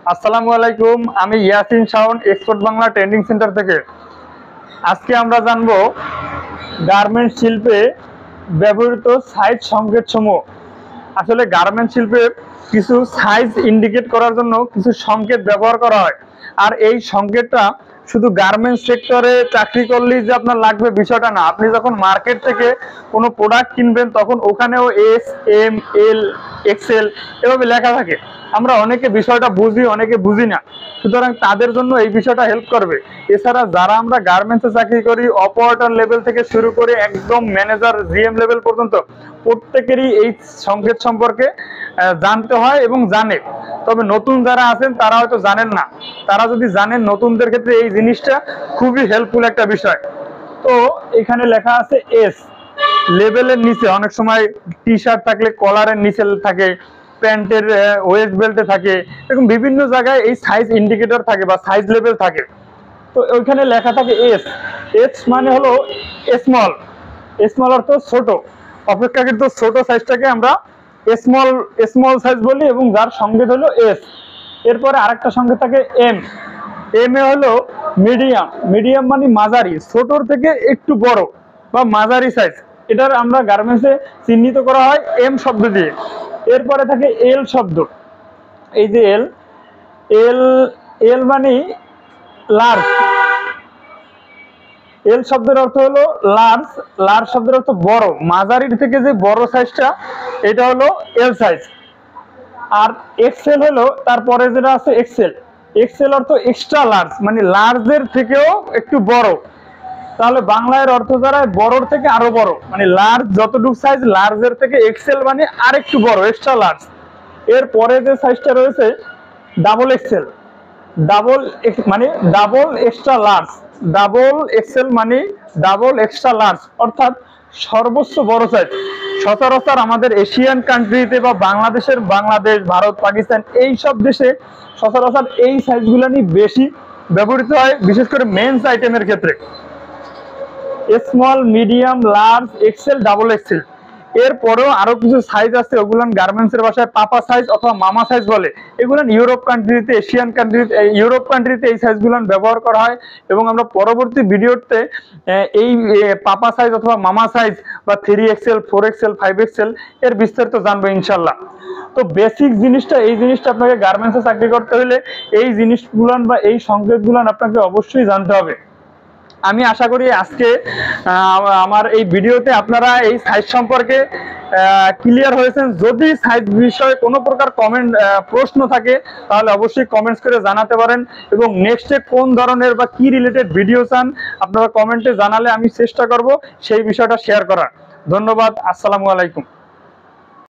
আসসালামু আলাইকুম, আমি Yasin Shaon, export Bangla training centre থেকে। আজকে আমরা জানবো গার্মেন্টস শিল্পে ব্যবহৃত সাইজ সংকেতসমূহ। আসলে গার্মেন্টস শিল্পে কিছু সাইজ ইন্ডিকেট করার জন্য কিছু সংকেত ব্যবহার করা হয়। আর এই সংকেতটা শুধু গার্মেন্টস সেক্টরে চাকরি করলেই যে আপনার লাগবে বিষয়টা না। আপনি যখন মার্কেট থেকে কোনো প্রোডাক্ট কিনবেন তখন ওখানেও এস, এম, এল, এক্সেল এভাবে লেখা থাকে। আমরা অনেকে বিষয়টা বুঝি, অনেকে বুঝি না, সুতরাং তাদের জন্য এই বিষয়টা হেল্প করবে। এছাড়া যারা আমরা গার্মেন্টসে চাকরি করি, অপারেটর লেভেল থেকে শুরু করে একদম ম্যানেজার জিএম লেভেল পর্যন্ত প্রত্যেকেরই এই সংকেত সম্পর্কে জানতে হয় এবং জানে। তবে নতুন যারা আছেন তারা হয়তো জানেন না। তারা যদি জানেন, নতুনদের ক্ষেত্রে এই জিনিসটা খুবই হেল্পফুল একটা বিষয়। তো এখানে লেখা আছে এস, লেভেলের নিচে অনেক সময় টি শার্ট থাকলে কলারের নিচে থাকে, প্যান্টের ওয়েস্ট বেল্টে থাকে, এরকম বিভিন্ন জায়গায় এই সাইজ ইন্ডিকেটর থাকে বা সাইজ লেভেল থাকে। তো ওইখানে লেখা থাকে এস। এস মানে হলো স্মল। স্মল অর্থ ছোট, অপেক্ষাকৃত ছোট সাইজটাকে আমরা স্মল স্মল সাইজ বলি, এবং যার সংকেত হলো এস। এরপরে আরেকটা সংকেত থাকে এম। এম এ হলো মিডিয়াম। মিডিয়াম মানে মাঝারি, ছোটর থেকে একটু বড় বা মাঝারি সাইজ। এটার আমরা গার্মেন্টসে চিহ্নিত করা হয় এম শব্দ দিয়ে। এরপরে থাকে এল শব্দ। এই যে এল, এল এল মানে লার্জ। এল শব্দের অর্থ হলো লার্জ। লার্জ শব্দের অর্থ বড়, মাঝারির থেকে যে বড় সাইজটা এটা হলো এল সাইজ। আর এক্সেল হলো তারপরে যেটা আছে এক্সেল। এক্সেল অর্থ এক্সট্রা লার্জ, মানে লার্জের থেকেও একটু বড়। তাহলে বাংলায় অর্থ দাঁড়ায় বড়র থেকে আরো বড়, মানে লার্জ যতটুকু সাইজ, লার্জের থেকে এক্সেল মানে আর একটু বড়, এক্সট্রা লার্জ। এর পরে যে সাইজটা রয়েছে ডাবল এক্সেল। ডাবল মানে double extra large. Double XL মানে ডাবল এক্সট্রা লার্জ, অর্থাৎ সর্বোচ্চ বড় সাইজ। সচরাচর আমাদের এশিয়ান কান্ট্রিতে বা বাংলাদেশের, বাংলাদেশ, ভারত, পাকিস্তান এই সব দেশে সচরাচর এই সাইজগুলো নিয়ে বেশি ব্যবহৃত হয়, বিশেষ করে মেন্স আইটেমের ক্ষেত্রে। Small, medium, large, XL, double XL. এরপরেও আরো কিছু সাইজ আছে, ওগুলো গার্মেন্টসের ভাষায় পাপা সাইজ অথবা মামা সাইজ বলে। এগুলো ইউরোপ কান্ট্রিতে, এশিয়ান কান্ট্রিতে, ইউরোপ কান্ট্রিতে এই সাইজগুলো ব্যবহার করা হয়। এবং আমরা পরবর্তী ভিডিওতে এই পাপা সাইজ অথবা মামা সাইজ বা 3XL, 4XL, 5XL এর বিস্তারিত জানবো ইনশাল্লাহ। তো বেসিক জিনিসটা, এই জিনিসটা আপনাকে গার্মেন্টসে চাকরি করতে হলে এই জিনিসগুলো বা এই সংকেতগুলো আপনাকে অবশ্যই জানতে হবে। আমি আশা করি আজকে আমার এই ভিডিওতে আপনারা এই সাইজ সম্পর্কে ক্লিয়ার হয়েছেন। যদি সাইজ বিষয়ে কোনো প্রকার কমেন্ট প্রশ্ন থাকে তাহলে অবশ্যই কমেন্টস করে জানাতে পারেন, এবং নেক্সটে কোন ধরনের বা কি রিলেটেড ভিডিও চান আপনারা কমেন্টে জানালে আমি চেষ্টা করব সেই বিষয়টা শেয়ার করার। ধন্যবাদ। আসসালামু আলাইকুম।